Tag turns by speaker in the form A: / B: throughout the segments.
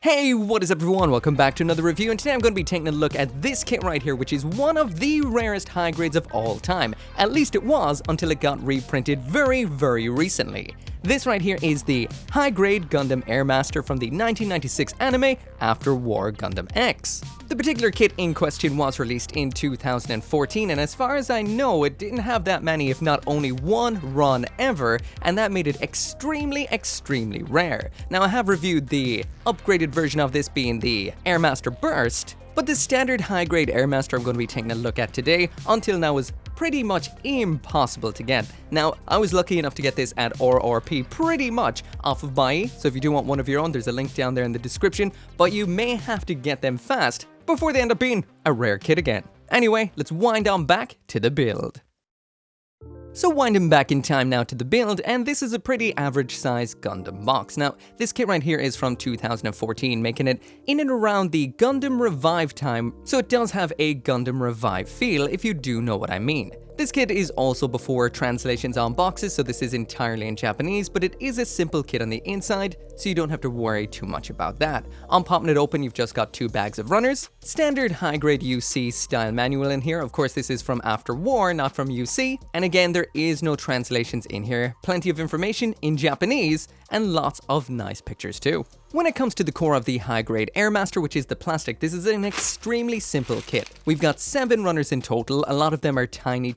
A: Hey, what is up everyone? Welcome back to another review, and today I'm going to be taking a look at this kit right here, which is one of the rarest high grades of all time. At least it was until it got reprinted very recently. This right here is the high-grade Gundam Airmaster from the 1996 anime After War Gundam X. The particular kit in question was released in 2014, and as far as I know, it didn't have that many, if not only one run ever, and that made it extremely rare. Now, I have reviewed the upgraded version of this being the Airmaster Burst, but the standard high-grade Airmaster I'm going to be taking a look at today, until now, was pretty much impossible to get. Now, I was lucky enough to get this at RRP pretty much off of Buy, so if you do want one of your own, there's a link down there in the description, but you may have to get them fast before they end up being a rare kit again. Anyway, let's wind on back to the build. So winding back in time now to the build, and this is a pretty average size Gundam box. Now, this kit right here is from 2014, making it in and around the Gundam Revive time, so it does have a Gundam Revive feel, if you do know what I mean. This kit is also before translations on boxes, so this is entirely in Japanese, but it is a simple kit on the inside, so you don't have to worry too much about that. On popping it open, you've just got 2 bags of runners, standard high-grade UC style manual in here. Of course, this is from After War, not from UC, and again, there is no translations in here. Plenty of information in Japanese, and lots of nice pictures too. When it comes to the core of the high-grade Airmaster, which is the plastic, this is an extremely simple kit. We've got 7 runners in total, a lot of them are tiny,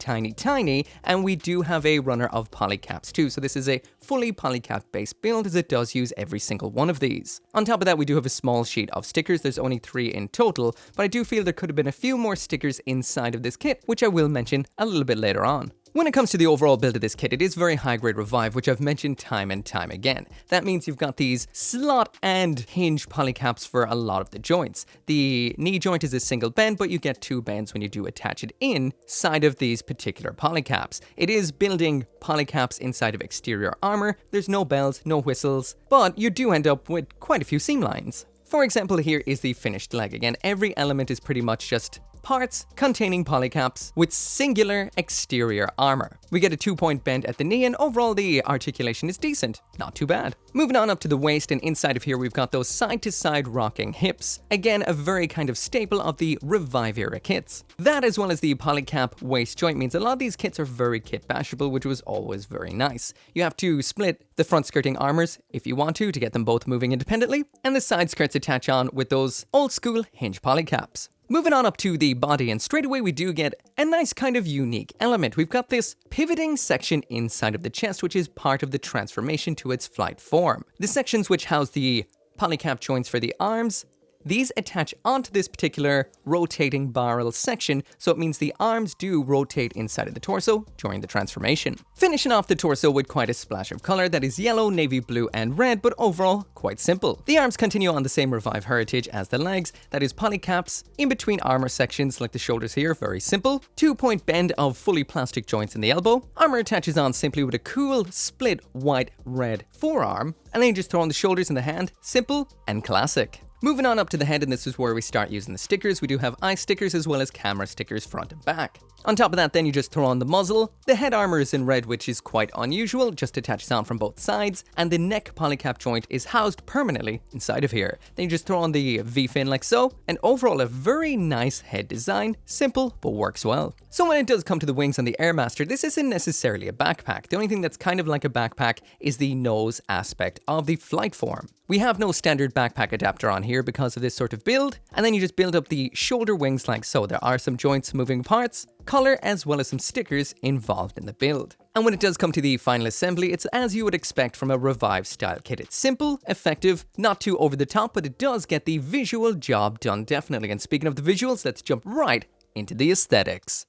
A: and we do have a runner of polycaps too, so this is a fully polycap based build, as it does use every single one of these. On top of that, we do have a small sheet of stickers. There's only 3 in total, but I do feel there could have been a few more stickers inside of this kit, which I will mention a little bit later on. When it comes to the overall build of this kit, it is very high-grade Revive, which I've mentioned time and time again. That means you've got these slot and hinge polycaps for a lot of the joints. The knee joint is a single bend, but you get 2 bends when you do attach it inside of these particular polycaps. It is building polycaps inside of exterior armor. There's no bells, no whistles, but you do end up with quite a few seam lines. For example, here is the finished leg. Again, every element is pretty much just parts containing polycaps with singular exterior armor. We get a 2-point bend at the knee, and overall the articulation is decent, not too bad. Moving on up to the waist, and inside of here we've got those side-to-side rocking hips. Again, a very kind of staple of the Revive era kits. That, as well as the polycap waist joint, means a lot of these kits are very kit bashable, which was always very nice. You have to split the front skirting armors if you want to get them both moving independently, and the side skirts attach on with those old school hinge polycaps. Moving on up to the body, and straight away we do get a nice kind of unique element. We've got this pivoting section inside of the chest, which is part of the transformation to its flight form. The sections which house the polycap joints for the arms, these attach onto this particular rotating barrel section, so it means the arms do rotate inside of the torso during the transformation. Finishing off the torso with quite a splash of color that is yellow, navy blue, and red, but overall quite simple. The arms continue on the same Revive heritage as the legs, that is polycaps in between armor sections like the shoulders here, very simple. 2-point bend of fully plastic joints in the elbow. Armor attaches on simply with a cool split white-red forearm, and then you just throw on the shoulders and the hand, simple and classic. Moving on up to the head, and this is where we start using the stickers. We do have eye stickers as well as camera stickers front and back. On top of that, then you just throw on the muzzle. The head armor is in red, which is quite unusual, just attaches on from both sides, and the neck polycap joint is housed permanently inside of here. Then you just throw on the V-fin like so, and overall a very nice head design, simple but works well. So when it does come to the wings on the Airmaster, this isn't necessarily a backpack. The only thing that's kind of like a backpack is the nose aspect of the flight form. We have no standard backpack adapter on here because of this sort of build, and then you just build up the shoulder wings like so. There are some joints, moving parts, color, as well as some stickers involved in the build. And when it does come to the final assembly, it's as you would expect from a Revive style kit. It's simple, effective, not too over the top, but it does get the visual job done definitely. And speaking of the visuals, let's jump right into the aesthetics.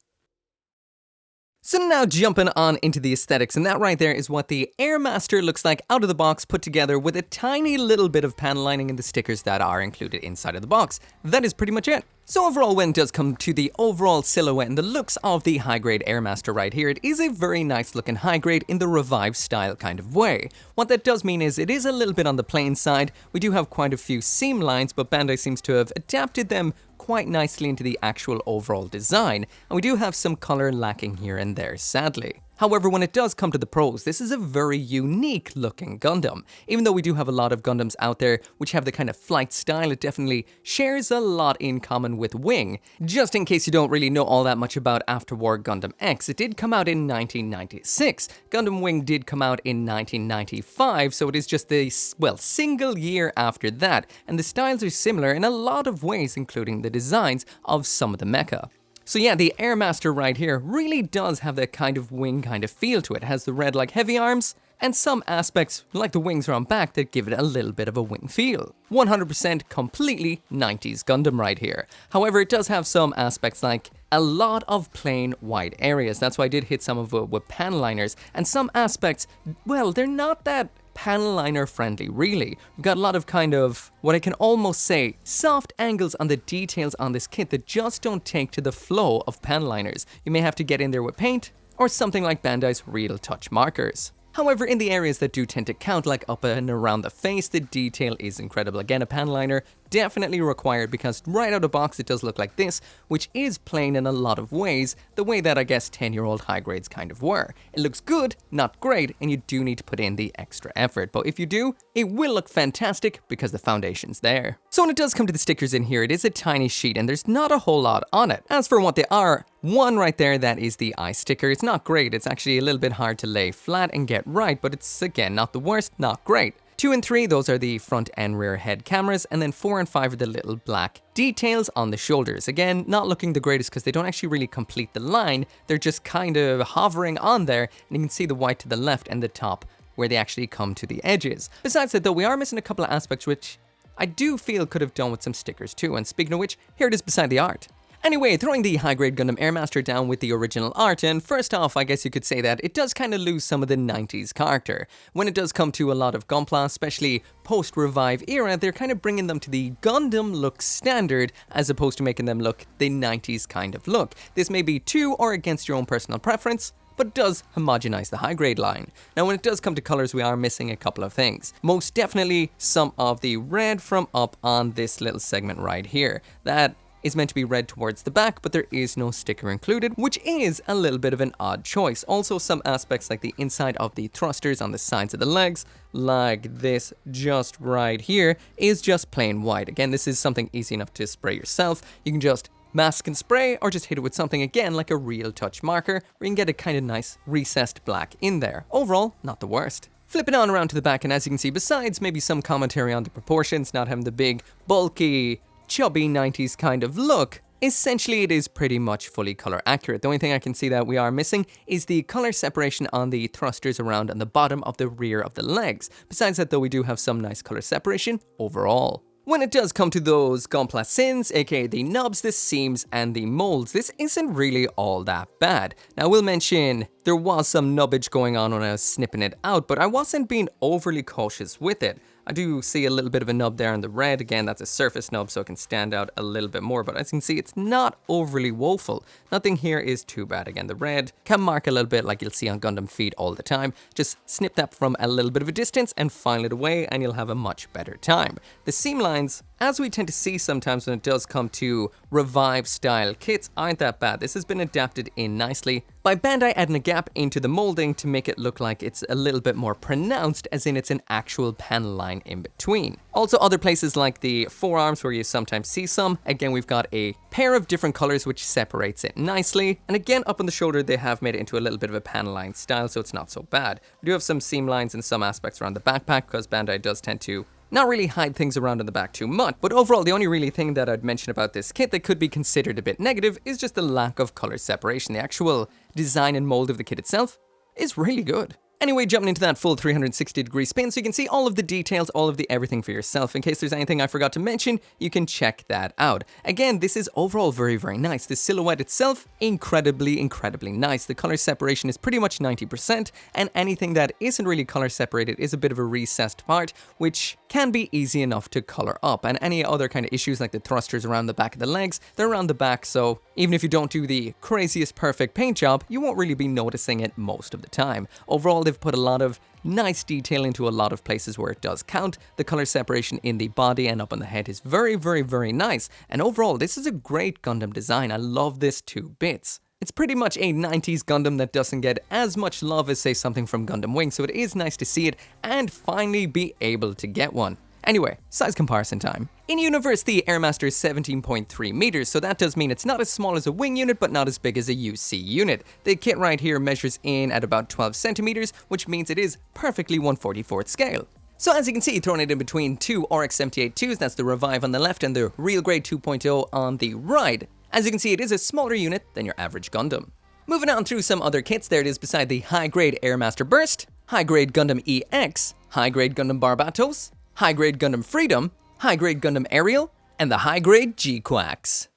A: So now jumping on into the aesthetics, and that right there is what the Airmaster looks like out of the box, put together with a tiny little bit of panel lining and the stickers that are included inside of the box. That is pretty much it. So overall, when it does come to the overall silhouette and the looks of the high-grade Airmaster right here, it is a very nice looking high-grade in the Revive style kind of way. What that does mean is it is a little bit on the plain side. We do have quite a few seam lines, but Bandai seems to have adapted them quite nicely into the actual overall design, and we do have some color lacking here and there, sadly. However, when it does come to the pros, this is a very unique looking Gundam. Even though we do have a lot of Gundams out there which have the kind of flight style, it definitely shares a lot in common with Wing. Just in case you don't really know all that much about After War Gundam X, it did come out in 1996. Gundam Wing did come out in 1995, so it is just the, well, single year after that, and the styles are similar in a lot of ways, including the designs of some of the mecha. So yeah, the Airmaster right here really does have that kind of Wing kind of feel to it. It has the red like heavy arms, and some aspects like the wings around back that give it a little bit of a Wing feel. 100% completely 90s Gundam right here. However, it does have some aspects like a lot of plain white areas. That's why I did hit some of it with panel liners, and some aspects, well, they're not that panel liner friendly, really. We've got a lot of kind of, what I can almost say, soft angles on the details on this kit that just don't take to the flow of panel liners. You may have to get in there with paint, or something like Bandai's Real Touch markers. However, in the areas that do tend to count, like up and around the face, the detail is incredible. Again, a panel liner definitely required, because right out of the box it does look like this, which is plain in a lot of ways, the way that I guess 10-year-old high grades kind of were. It looks good, not great, and you do need to put in the extra effort, but if you do, it will look fantastic because the foundation's there. So when it does come to the stickers in here, it is a tiny sheet and there's not a whole lot on it. As for what they are, one right there, that is the eye sticker. It's not great, it's actually a little bit hard to lay flat and get right, but it's again not the worst, not great. 2 and 3, those are the front and rear head cameras, and then 4 and 5 are the little black details on the shoulders. Again, not looking the greatest because they don't actually really complete the line, they're just kind of hovering on there, and you can see the white to the left and the top where they actually come to the edges. Besides that though, we are missing a couple of aspects which I do feel could have done with some stickers too, and speaking of which, here it is beside the art. Anyway, throwing the high-grade Gundam Airmaster down with the original art, and first off, I guess you could say that it does kind of lose some of the 90s character. When it does come to a lot of gunpla, especially post-Revive era, they're kind of bringing them to the Gundam look standard, as opposed to making them look the 90s kind of look. This may be to or against your own personal preference, but it does homogenize the high-grade line. Now when it does come to colors, we are missing a couple of things. Most definitely some of the red from up on this little segment right here. That is meant to be red towards the back, but there is no sticker included, which is a little bit of an odd choice. Also, some aspects like the inside of the thrusters on the sides of the legs, like this just right here, is just plain white. Again, this is something easy enough to spray yourself. You can just mask and spray, or just hit it with something again like a Real Touch marker, where you can get a kind of nice recessed black in there. Overall, not the worst. Flipping on around to the back, and as you can see, besides maybe some commentary on the proportions, not having the big, bulky, chubby 90s kind of look, essentially it is pretty much fully color accurate. The only thing I can see that we are missing is the color separation on the thrusters around on the bottom of the rear of the legs. Besides that though, we do have some nice color separation overall. When it does come to those gunpla sins, aka the nubs, the seams, and the molds, this isn't really all that bad. Now I will mention there was some nubbage going on when I was snipping it out, but I wasn't being overly cautious with it. I do see a little bit of a nub there in the red. Again, that's a surface nub, so it can stand out a little bit more, but as you can see, it's not overly woeful. Nothing here is too bad. Again, the red can mark a little bit like you'll see on Gundam feed all the time. Just snip that from a little bit of a distance and file it away, and you'll have a much better time. The seam lines, as we tend to see sometimes when it does come to Revive style kits, aren't that bad. This has been adapted in nicely by Bandai, adding a gap into the molding to make it look like it's a little bit more pronounced, as in it's an actual panel line in between. Also, other places like the forearms where you sometimes see some, again we've got a pair of different colors which separates it nicely, and again up on the shoulder they have made it into a little bit of a panel line style, so it's not so bad. We do have some seam lines in some aspects around the backpack, because Bandai does tend to not really hide things around in the back too much, but overall the only really thing that I'd mention about this kit that could be considered a bit negative is just the lack of color separation. The actual design and mold of the kit itself is really good. Anyway, jumping into that full 360-degree spin so you can see all of the details, all of the everything for yourself. In case there's anything I forgot to mention, you can check that out. Again, this is overall very, very nice. The silhouette itself, incredibly, incredibly nice. The color separation is pretty much 90%, and anything that isn't really color separated is a bit of a recessed part, which can be easy enough to color up. And any other kind of issues like the thrusters around the back of the legs, they're around the back, so even if you don't do the craziest perfect paint job, you won't really be noticing it most of the time. Overall, they've put a lot of nice detail into a lot of places where it does count. The color separation in the body and up on the head is very, very, very nice. And overall, this is a great Gundam design. I love this to bits. It's pretty much a 90s Gundam that doesn't get as much love as, say, something from Gundam Wing, so it is nice to see it and finally be able to get one. Anyway, size comparison time. In universe, the Airmaster is 17.3 meters, so that does mean it's not as small as a wing unit, but not as big as a UC unit. The kit right here measures in at about 12 centimeters, which means it is perfectly 1/44th scale. So as you can see, throwing it in between two RX-78-2s, that's the Revive on the left and the Real Grade 2.0 on the right. As you can see, it is a smaller unit than your average Gundam. Moving on through some other kits, there it is beside the high-grade Airmaster Burst, high-grade Gundam EX, high-grade Gundam Barbatos, high-grade Gundam Freedom, high-grade Gundam Ariel, and the high-grade G-Quax.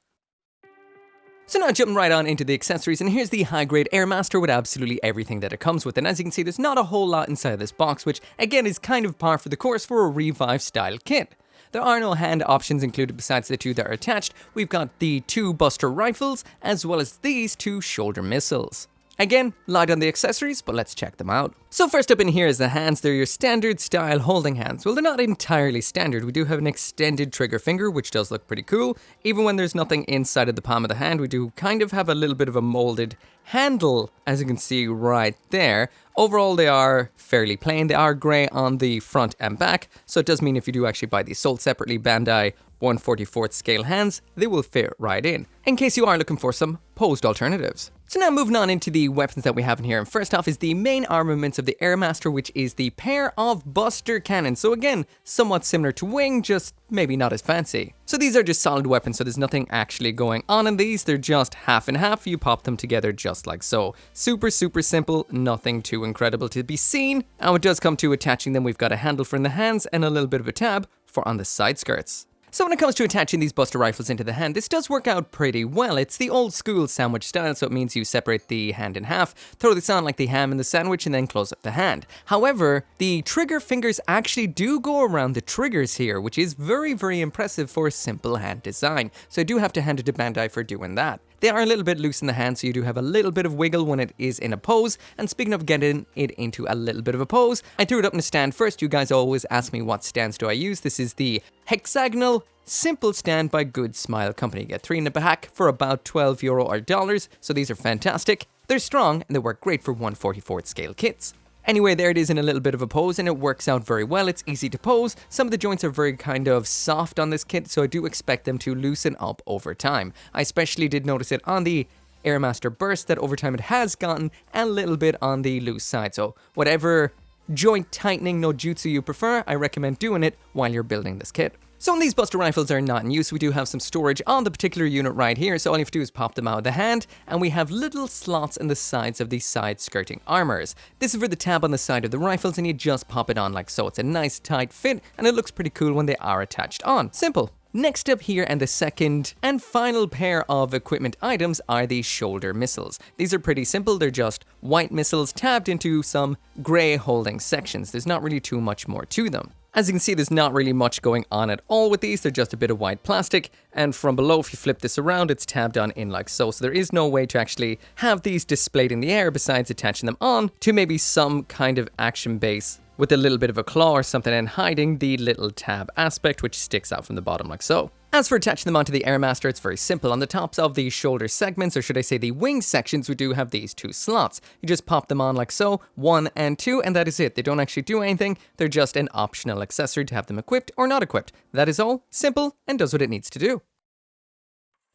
A: So now jumping right on into the accessories, and here's the high-grade Airmaster with absolutely everything that it comes with. And as you can see, there's not a whole lot inside this box, which again is kind of par for the course for a Revive-style kit. There are no hand options included besides the two that are attached. We've got the two Buster Rifles, as well as these two shoulder missiles. Again, light on the accessories, but let's check them out. So first up in here is the hands. They're your standard style holding hands. Well, they're not entirely standard. We do have an extended trigger finger, which does look pretty cool. Even when there's nothing inside of the palm of the hand, we do kind of have a little bit of a molded handle, as you can see right there. Overall, they are fairly plain. They are grey on the front and back, so it does mean if you do actually buy these sold separately, Bandai 1/44th scale hands, they will fit right in case you are looking for some posed alternatives. So now moving on into the weapons that we have in here, and first off is the main armaments of the Airmaster, which is the pair of Buster Cannons. So again, somewhat similar to Wing, just maybe not as fancy. So these are just solid weapons, so there's nothing actually going on in these. They're just half and half. You pop them together just like so. Super simple, nothing too incredible to be seen. Now it does come to attaching them. We've got a handle for in the hands and a little bit of a tab for on the side skirts. So when it comes to attaching these Buster Rifles into the hand, this does work out pretty well. It's the old school sandwich style, so it means you separate the hand in half, throw this on like the ham in the sandwich, and then close up the hand. However, the trigger fingers actually do go around the triggers here, which is very impressive for a simple hand design. So I do have to hand it to Bandai for doing that. They are a little bit loose in the hand, so you do have a little bit of wiggle when it is in a pose. And speaking of getting it into a little bit of a pose, I threw it up in a stand first. You guys always ask me what stands do I use. This is the hexagonal simple stand by Good Smile Company. You get 3 in the pack for about €12 or dollars, so these are fantastic. They're strong and they work great for 1/44th scale kits. Anyway, there it is in a little bit of a pose, and it works out very well. It's easy to pose. Some of the joints are very kind of soft on this kit, so I do expect them to loosen up over time. I especially did notice it on the Airmaster Burst that over time it has gotten a little bit on the loose side. So whatever joint tightening no jutsu you prefer, I recommend doing it while you're building this kit. So when these Buster Rifles are not in use, we do have some storage on the particular unit right here, so all you have to do is pop them out of the hand, and we have little slots in the sides of the side skirting armors. This is for the tab on the side of the rifles, and you just pop it on like so. It's a nice tight fit, and it looks pretty cool when they are attached on. Simple. Next up here, and the second and final pair of equipment items are the shoulder missiles. These are pretty simple. They're just white missiles tabbed into some grey holding sections. There's not really too much more to them. As you can see, there's not really much going on at all with these. They're just a bit of white plastic, and from below, if you flip this around, it's tabbed on in like so. So there is no way to actually have these displayed in the air besides attaching them on to maybe some kind of action base with a little bit of a claw or something, and hiding the little tab aspect which sticks out from the bottom like so. As for attaching them onto the Airmaster, it's very simple. On the tops of the shoulder segments, or should I say the wing sections, we do have these two slots. You just pop them on like so, 1 and 2, and that is it. They don't actually do anything. They're just an optional accessory to have them equipped or not equipped. That is all, simple, and does what it needs to do.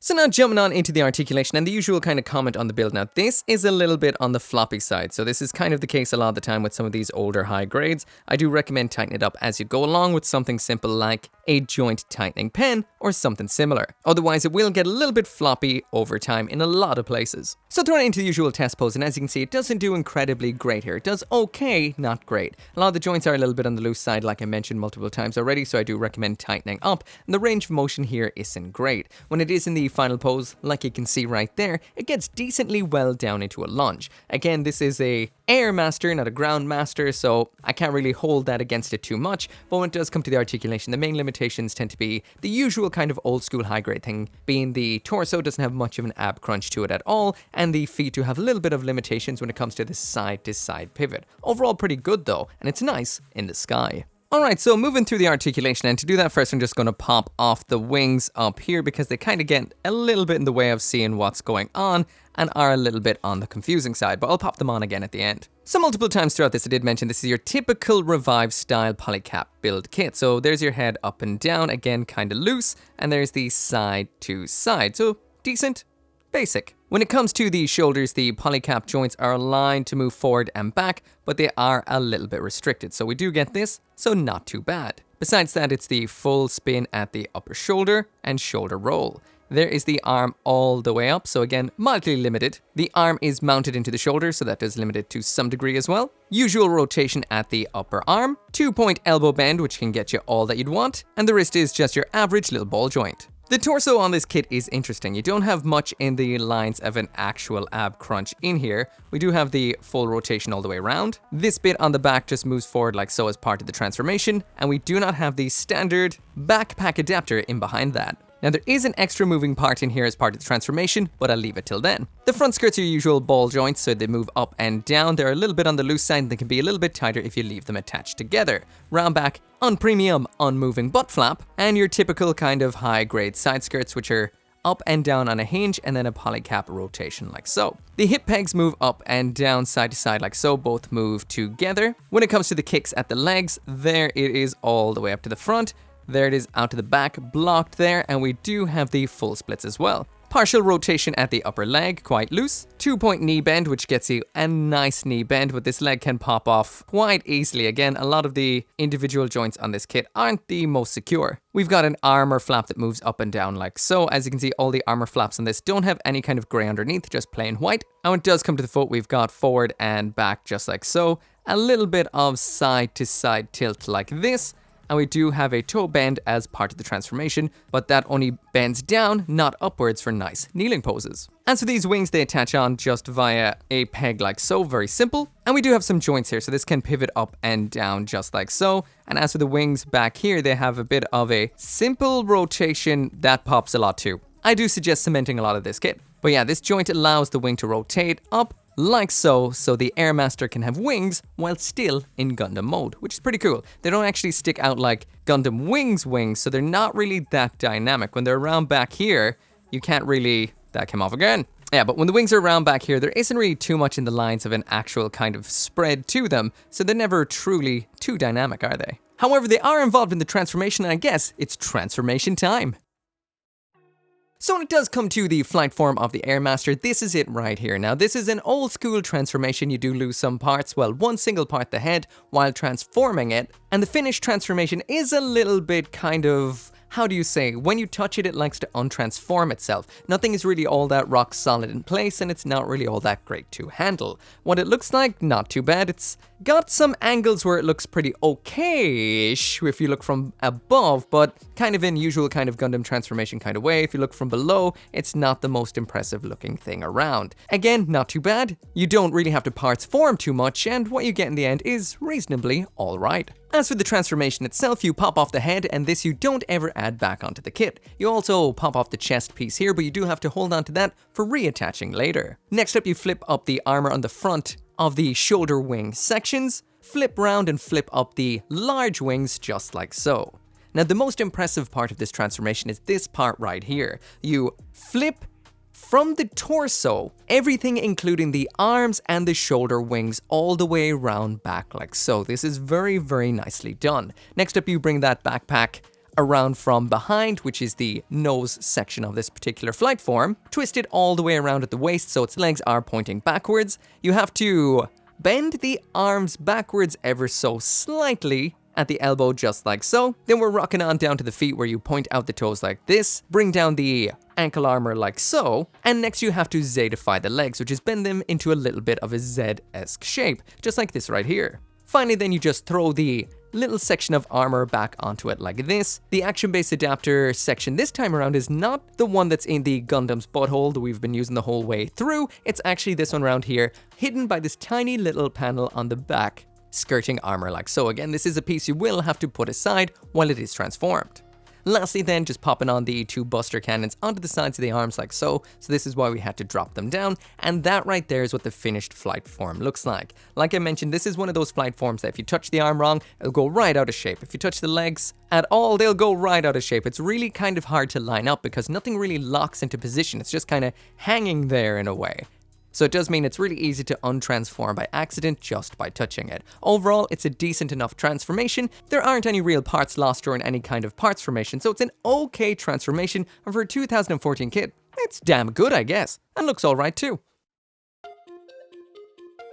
A: So now jumping on into the articulation, and the usual kind of comment on the build. Now this is a little bit on the floppy side, so this is kind of the case a lot of the time with some of these older high grades. I do recommend tightening it up as you go along with something simple like a joint tightening pen or something similar. Otherwise it will get a little bit floppy over time in a lot of places. So throwing it into the usual test pose, and as you can see, it doesn't do incredibly great here. It does okay, not great. A lot of the joints are a little bit on the loose side, like I mentioned multiple times already, so I do recommend tightening up, and the range of motion here isn't great. When it is in the final pose, like you can see right there, it gets decently well down into a lunge. Again, this is a Airmaster, not a Ground Master, so I can't really hold that against it too much, but when it does come to the articulation, the main limitations tend to be the usual kind of old school high grade thing, being the torso doesn't have much of an ab crunch to it at all, and the feet do have a little bit of limitations when it comes to the side to side pivot. Overall pretty good though, and it's nice in the sky. Alright, so moving through the articulation, and to do that first I'm just going to pop off the wings up here because they kind of get a little bit in the way of seeing what's going on and are a little bit on the confusing side, but I'll pop them on again at the end. So multiple times throughout this I did mention this is your typical Revive style polycap build kit. So there's your head up and down, again kind of loose, and there's the side to side, so decent. Basic. When it comes to the shoulders, the polycap joints are aligned to move forward and back, but they are a little bit restricted. So we do get this, so not too bad. Besides that, it's the full spin at the upper shoulder and shoulder roll. There is the arm all the way up, so again, mildly limited. The arm is mounted into the shoulder, so that does limit it to some degree as well. Usual rotation at the upper arm, 2-point elbow bend, which can get you all that you'd want, and the wrist is just your average little ball joint. The torso on this kit is interesting. You don't have much in the lines of an actual ab crunch in here. We do have the full rotation all the way around. This bit on the back just moves forward like so as part of the transformation, and we do not have the standard backpack adapter in behind that. Now there is an extra moving part in here as part of the transformation, but I'll leave it till then. The front skirts are your usual ball joints, so they move up and down. They're a little bit on the loose side, and they can be a little bit tighter if you leave them attached together. Round back, on premium, unmoving butt flap, and your typical kind of high grade side skirts, which are up and down on a hinge and then a polycap rotation like so. The hip pegs move up and down side to side like so, both move together. When it comes to the kicks at the legs, there it is all the way up to the front. There it is out to the back, blocked there, and we do have the full splits as well. Partial rotation at the upper leg, quite loose. 2-point knee bend, which gets you a nice knee bend, but this leg can pop off quite easily. Again, a lot of the individual joints on this kit aren't the most secure. We've got an armor flap that moves up and down like so. As you can see, all the armor flaps on this don't have any kind of gray underneath, just plain white. And when it does come to the foot, we've got forward and back just like so. A little bit of side to side tilt like this. And we do have a toe bend as part of the transformation, but that only bends down, not upwards for nice kneeling poses. As for these wings, they attach on just via a peg like so, very simple. And we do have some joints here, so this can pivot up and down just like so. And as for the wings back here, they have a bit of a simple rotation that pops a lot too. I do suggest cementing a lot of this kit. But yeah, this joint allows the wing to rotate up like so, so the Airmaster can have wings while still in Gundam mode, which is pretty cool. They don't actually stick out like Gundam wings, so they're not really that dynamic. When they're around back here, you can't really... That came off again. Yeah, but when the wings are around back here, there isn't really too much in the lines of an actual kind of spread to them, so they're never truly too dynamic, are they? However, they are involved in the transformation, and I guess it's transformation time. So when it does come to the flight form of the Airmaster, this is it right here. Now this is an old school transformation. You do lose some parts, well, one single part, the head, while transforming it. And the finished transformation is a little bit kind of... How do you say? When you touch it, it likes to untransform itself. Nothing is really all that rock solid in place, and it's not really all that great to handle. What it looks like, not too bad. It's got some angles where it looks pretty okay-ish if you look from above, but kind of in usual kind of Gundam transformation kind of way. If you look from below, it's not the most impressive looking thing around. Again, not too bad. You don't really have to parts form too much, and what you get in the end is reasonably alright. As for the transformation itself, you pop off the head, and this you don't ever add back onto the kit. You also pop off the chest piece here, but you do have to hold on to that for reattaching later. Next up, you flip up the armor on the front of the shoulder wing sections, flip round and flip up the large wings just like so. Now the most impressive part of this transformation is this part right here. You flip from the torso, everything including the arms and the shoulder wings all the way around back like so. This is very, very nicely done. Next up, you bring that backpack around from behind, which is the nose section of this particular flight form. Twist it all the way around at the waist so its legs are pointing backwards. You have to bend the arms backwards ever so slightly at the elbow just like so. Then we're rocking on down to the feet where you point out the toes like this, bring down the ankle armor like so, and next you have to Zetify the legs, which is bend them into a little bit of a Z-esque shape, just like this right here. Finally, then you just throw the little section of armor back onto it like this. The action-based adapter section this time around is not the one that's in the Gundam's butthole that we've been using the whole way through. It's actually this one around here, hidden by this tiny little panel on the back, skirting armor like so. Again, this is a piece you will have to put aside while it is transformed. Lastly then, just popping on the 2 buster cannons onto the sides of the arms like so. So this is why we had to drop them down, and that right there is what the finished flight form looks like. Like I mentioned, this is one of those flight forms that if you touch the arm wrong, it'll go right out of shape. If you touch the legs at all, they'll go right out of shape. It's really kind of hard to line up because nothing really locks into position. It's just kind of hanging there in a way. So it does mean it's really easy to untransform by accident just by touching it. Overall, it's a decent enough transformation. There aren't any real parts lost during any kind of parts formation, so it's an okay transformation, and for a 2014 kit, it's damn good, I guess, and looks alright too.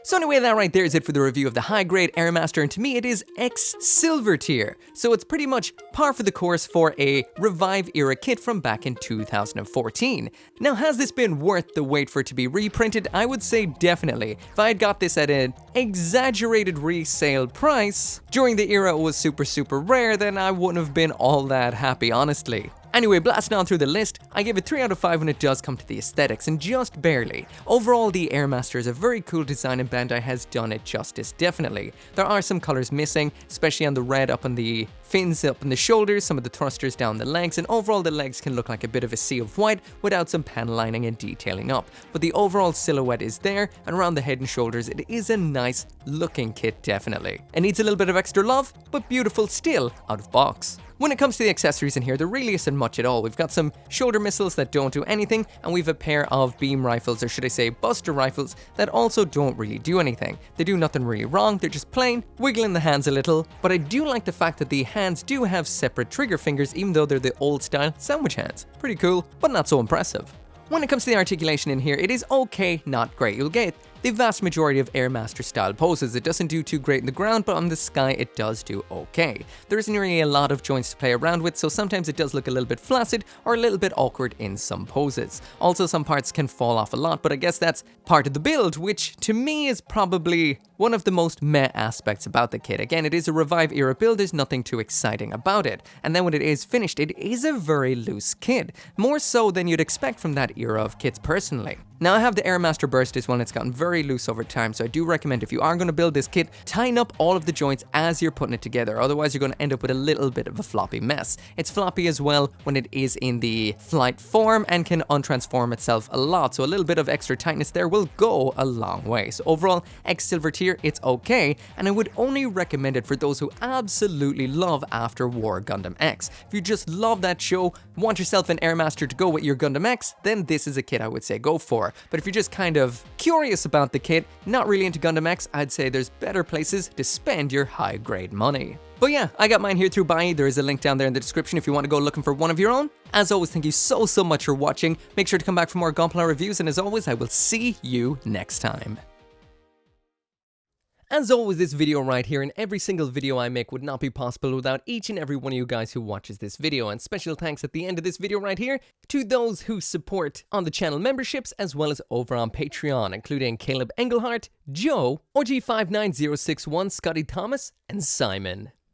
A: So anyway, that right there is it for the review of the high-grade Airmaster, and to me it is X Silver tier. So it's pretty much par for the course for a Revive era kit from back in 2014. Now, has this been worth the wait for it to be reprinted? I would say definitely. If I had got this at an exaggerated resale price during the era it was super rare, then I wouldn't have been all that happy, honestly. Anyway, blasting on through the list, I give it 3 out of 5 when it does come to the aesthetics, and just barely. Overall, the Airmaster is a very cool design and Bandai has done it justice, definitely. There are some colors missing, especially on the red up on the fins up on the shoulders, some of the thrusters down the legs, and overall the legs can look like a bit of a sea of white without some panel lining and detailing up. But the overall silhouette is there, and around the head and shoulders it is a nice looking kit, definitely. It needs a little bit of extra love, but beautiful still out of box. When it comes to the accessories in here, there really isn't much at all. We've got some shoulder missiles that don't do anything, and we've a pair of beam rifles, or should I say buster rifles, that also don't really do anything. They do nothing really wrong, they're just plain, wiggling the hands a little, but I do like the fact that the hands do have separate trigger fingers, even though they're the old style sandwich hands. Pretty cool, but not so impressive. When it comes to the articulation in here, it is okay, not great. You'll get the vast majority of Airmaster style poses. It doesn't do too great in the ground, but on the sky it does do okay. There isn't really a lot of joints to play around with, so sometimes it does look a little bit flaccid or a little bit awkward in some poses. Also, some parts can fall off a lot, but I guess that's part of the build, which to me is probably one of the most meh aspects about the kit. Again, it is a Revive era build, there's nothing too exciting about it. And then when it is finished, it is a very loose kit. More so than you'd expect from that era of kits personally. Now, I have the Airmaster Burst as well, and it's gotten very loose over time, so I do recommend if you are going to build this kit, tighten up all of the joints as you're putting it together, otherwise you're going to end up with a little bit of a floppy mess. It's floppy as well when it is in the flight form and can untransform itself a lot, so a little bit of extra tightness there will go a long way. So overall, X Silver tier, it's okay, and I would only recommend it for those who absolutely love After War Gundam X. If you just love that show, want yourself an Airmaster to go with your Gundam X, then this is a kit I would say go for. But if you're just kind of curious about the kit, not really into Gundam X, I'd say there's better places to spend your high-grade money. But yeah, I got mine here through Buy. There is a link down there in the description if you want to go looking for one of your own. As always, thank you so much for watching. Make sure to come back for more gunpla reviews, and as always, I will see you next time. As always, this video right here and every single video I make would not be possible without each and every one of you guys who watches this video, and special thanks at the end of this video right here to those who support on the channel memberships as well as over on Patreon, including Caleb Engelhart, Joe, OG59061, Scotty Thomas, and Simon.